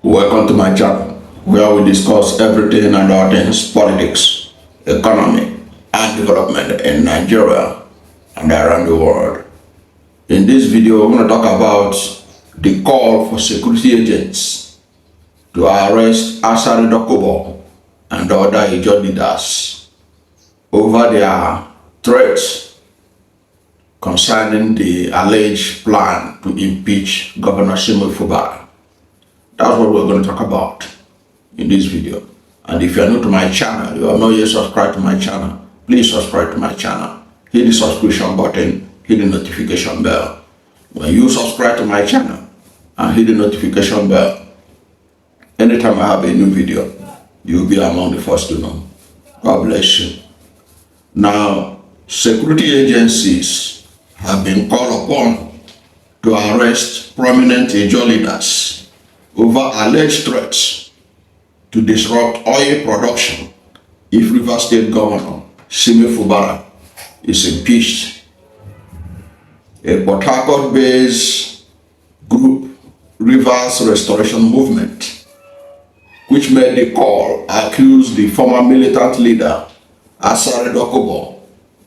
Welcome to my channel, where we discuss everything and all things politics, economy, and development in Nigeria and around the world. In this video, we're going to talk about the call for security agents to arrest Asari Dokubo and other Ijaw leaders over their threats concerning the alleged plan to impeach Governor Simi Fubara. That's what we're going to talk about in this video. And if you're new to my channel, you are not yet subscribed to my channel, please subscribe to my channel. Hit the subscription button, hit the notification bell. When you subscribe to my channel and hit the notification bell, anytime I have a new video, you'll be among the first to know. God bless you. Now, security agencies have been called upon to arrest prominent Ijaw leaders over alleged threats to disrupt oil production if Rivers State Governor Simi Fubara is impeached. A Port Harcourt-based group, Rivers Restoration Movement, which made the call, accused the former militant leader Asari Dokubo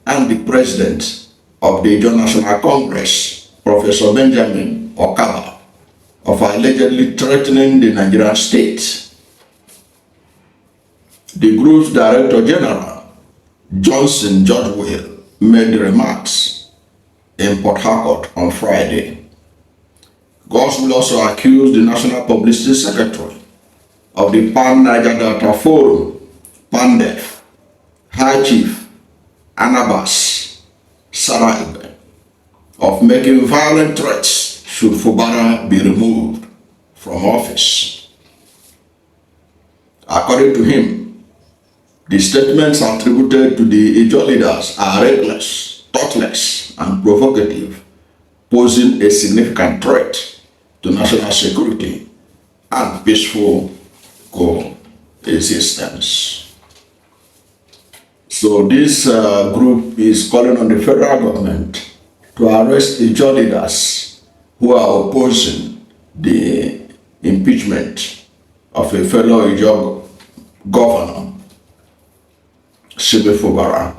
and the president of the Ijaw National Congress, Professor Benjamin Okaba, of allegedly threatening the Nigerian State. The group's Director General, Johnson Georgewill, made the remarks in Port Harcourt on Friday. Georgewill also accused the National Publicity Secretary of the Pan Niger Delta Forum, PANDEF, High Chief Anabs Sara-Igbe, of making violent threats should Fubara be removed from office. According to him, the statements attributed to the Ijaw leaders are reckless, thoughtless, and provocative, posing a significant threat to national security and peaceful coexistence. So this group is calling on the federal government to arrest Ijaw leaders who are opposing the impeachment of a fellow Ijaw governor, Simi Fubara,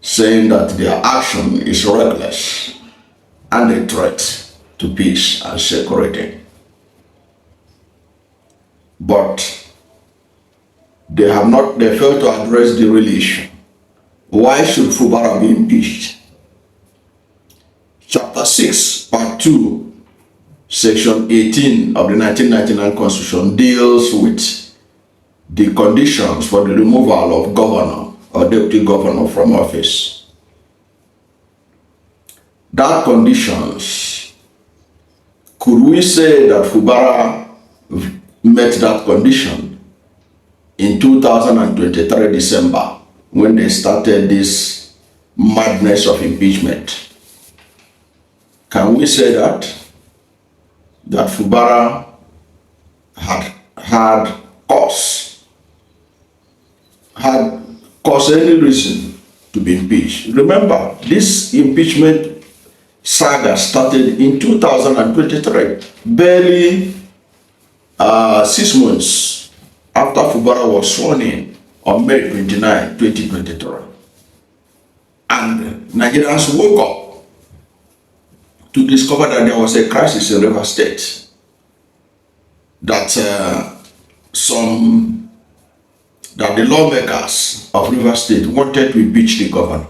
saying that their action is reckless and a threat to peace and security. But they failed to address the real issue. Why should Fubara be impeached? Chapter 6, Part 2, Section 18 of the 1999 Constitution deals with the conditions for the removal of governor or deputy governor from office. That conditions, could we say that Fubara met that condition in 2023 December when they started this madness of impeachment? Can we say that Fubara had caused any reason to be impeached? Remember, this impeachment saga started in 2023, barely 6 months after Fubara was sworn in on May 29, 2023. And Nigerians woke up to discover that there was a crisis in Rivers State, that the lawmakers of Rivers State wanted to impeach the governor.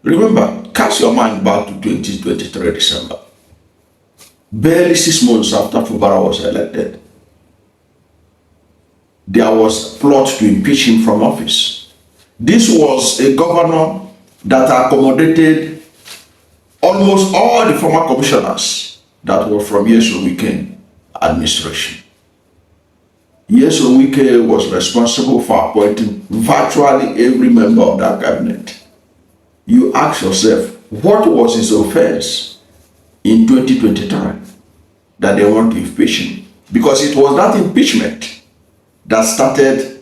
Remember, cast your mind back to 2023 December, barely 6 months after Fubara was elected. There was a plot to impeach him from office. This was a governor that accommodated almost all the former commissioners that were from Nyesom Wike administration. Nyesom Wike was responsible for appointing virtually every member of that cabinet. You ask yourself, what was his offense in 2023 that they want to impeach him? Because it was that impeachment that started,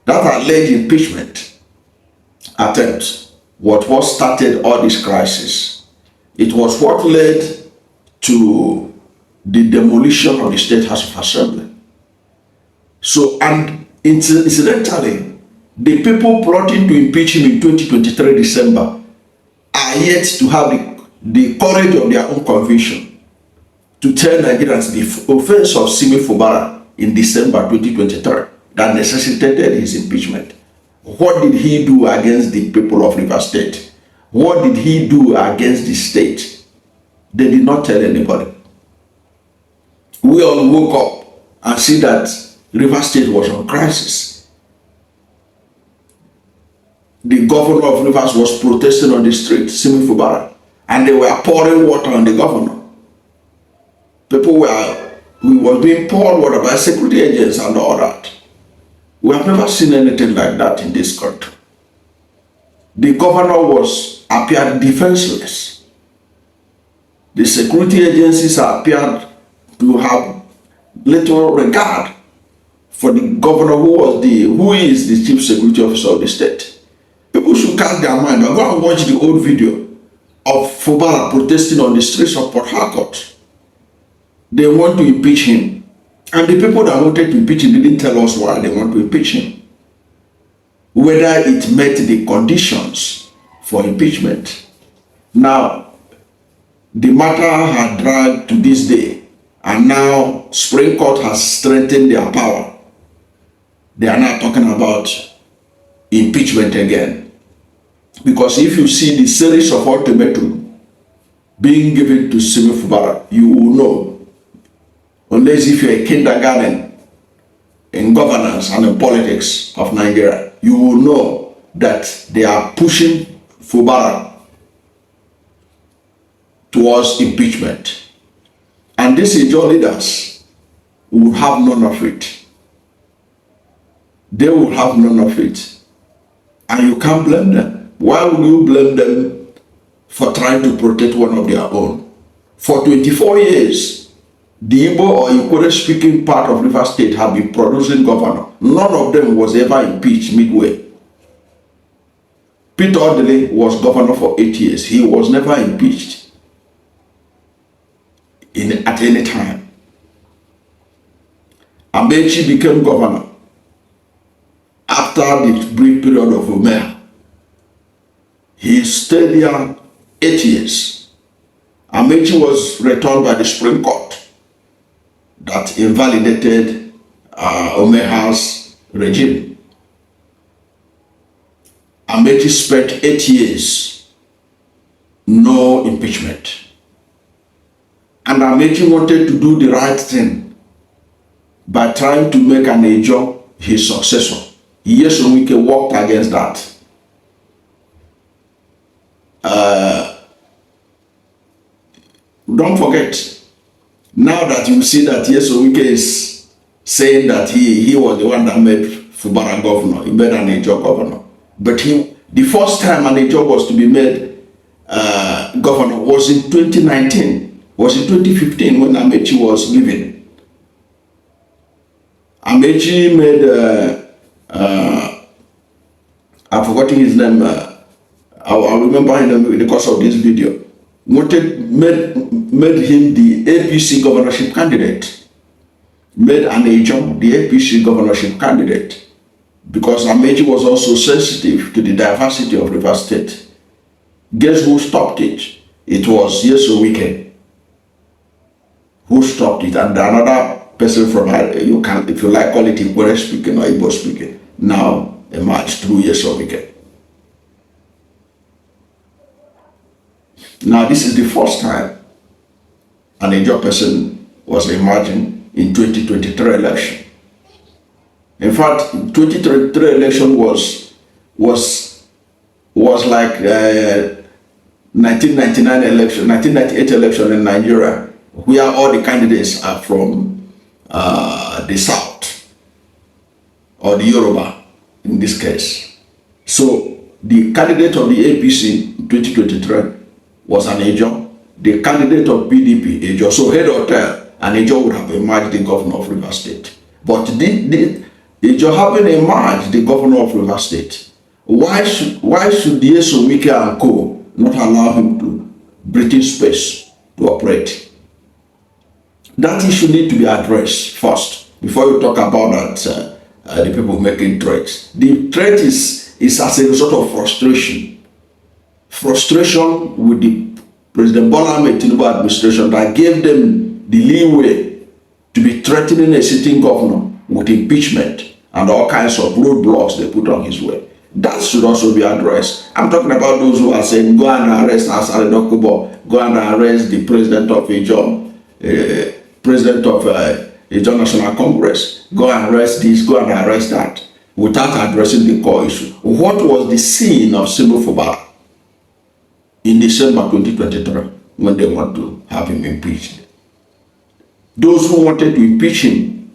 that alleged impeachment attempt, what started all this crisis. It was what led to the demolition of the State House of Assembly. So, and incidentally, the people plotting to impeach him in 2023 December are yet to have the courage of their own conviction to tell Nigerians the offense of Simi Fubara in December 2023 that necessitated his impeachment. What did he do against the people of Rivers State? What did he do against the state? They did not tell anybody. We all woke up and see that Rivers State was on crisis. The governor of Rivers was protesting on the street, Simi Fubara, and they were pouring water on the governor. We were being poured water by security agents and all that. We have never seen anything like that in this country. The governor appeared defenseless. The security agencies appeared to have little regard for the governor who is the chief security officer of the state. People should cast their mind and go and watch the old video of Fubara protesting on the streets of Port Harcourt. They want to impeach him. And the people that wanted to impeach him didn't tell us why they want to impeach him. Whether it met the conditions for impeachment. Now, the matter had dragged to this day, and now Supreme Court has strengthened their power. They are now talking about impeachment again. Because if you see the series of ultimatums being given to Simi Fubara, you will know. Unless if you're a kindergarten in governance and in politics of Nigeria, you will know that they are pushing Fubara towards impeachment. And these Ijaw leaders will have none of it. They will have none of it. And you can't blame them. Why would you blame them for trying to protect one of their own? For 24 years, the Igbo or Ikore speaking part of Rivers State have been producing governor. None of them was ever impeached midway. Peter Odele was governor for 8 years. He was never impeached at any time. Amechi became governor after the brief period of Omeha. He stayed there 8 years. Amechi was returned by the Supreme Court that invalidated Omeha's regime. Amechi spent 8 years, no impeachment. And Amechi wanted to do the right thing by trying to make an Ijaw his successor. Nyesom Wike worked against that. Don't forget, now that you see that Nyesom Wike is saying that he was the one that made Fubara governor, he made an Ijaw governor. But the first time an Ijaw was to be made governor was in 2019, was in 2015 when Amechi was leaving. Amechi made, I've forgotten his name, I'll remember him in the course of this video. Made him the APC governorship candidate. Made an Ijaw the APC governorship candidate. Because Amechi was also sensitive to the diversity of Rivers State. Guess who stopped it? It was Nyesom Wike who stopped it, and another person from you can, if you like, call it Ikore speaking or Igbo speaking, now emerged through Nyesom Wike. Now this is the first time an Ijaw person was emerging in 2023 election. In fact, 2023 election was like 1999 election, 1998 election in Nigeria, where all the candidates are from the South, or the Yoruba in this case. So the candidate of the APC in 2023 was an Ijaw. The candidate of PDP, Ijaw. So head or tail, an Ijaw would have emerged the governor of Rivers State. But Ijaw having emerged the governor of Rivers State, why should Nyesom Wike and co not allow him to breathe space to operate? That issue need to be addressed first before you talk about that. The people making threats. The threat is as a result of frustration with the President Bola Ahmed Tinubu administration that gave them the leeway to be threatening a sitting governor with impeachment and all kinds of roadblocks they put on his way. That should also be addressed. I'm talking about those who are saying, go and arrest Asari Dokubo, go and arrest the president of Ijaw, Ijaw National Congress, go and arrest this, go and arrest that, without addressing the core issue. What was the scene of Simi Fubara in December 2023 when they want to have him impeached? Those who wanted to impeach him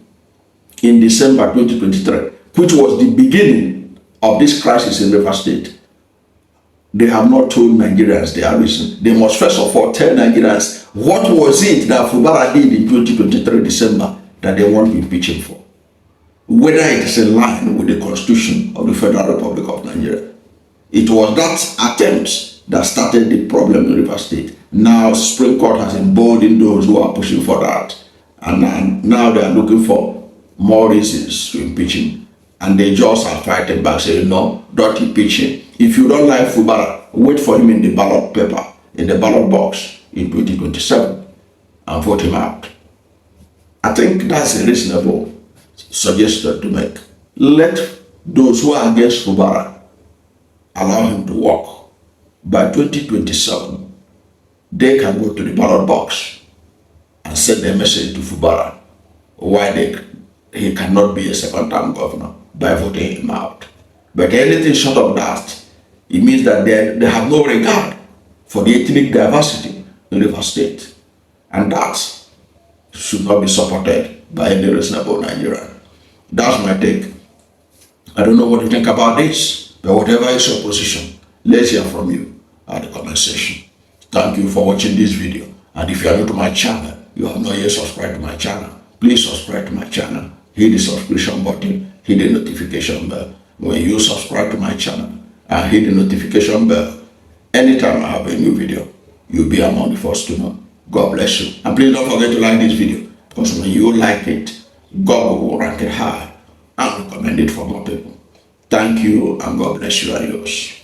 in December 2023, which was the beginning of this crisis in River State, they have not told Nigerians their reason. They must first of all tell Nigerians what was it that Fubara did in 2023 December that they want to impeach him for. Whether it is in line with the Constitution of the Federal Republic of Nigeria. It was that attempt that started the problem in River State. Now Supreme Court has emboldened those who are pushing for that. And now they are looking for more reasons to impeach him. And they just are fighting back, saying, no, don't impeach him. If you don't like Fubara, wait for him in the ballot paper, in the ballot box in 2027, and vote him out. I think that's a reasonable suggestion to make. Let those who are against Fubara allow him to walk. By 2027, they can go to the ballot box and send a message to Fubara why he cannot be a second-term governor by voting him out. But anything short of that, it means that they have no regard for the ethnic diversity in River State. And that should not be supported by any reasonable Nigerian. That's my take. I don't know what you think about this, but whatever is your position, let's hear from you at the comment section. Thank you for watching this video. And if you are new to my channel, you have not yet subscribed to my channel, please subscribe to my channel. Hit the subscription button, hit the notification bell. When you subscribe to my channel and hit the notification bell, anytime I have a new video, you'll be among the first to know. God bless you. And please don't forget to like this video, because when you like it, God will rank it high and recommend it for more people. Thank you, and God bless you and yours.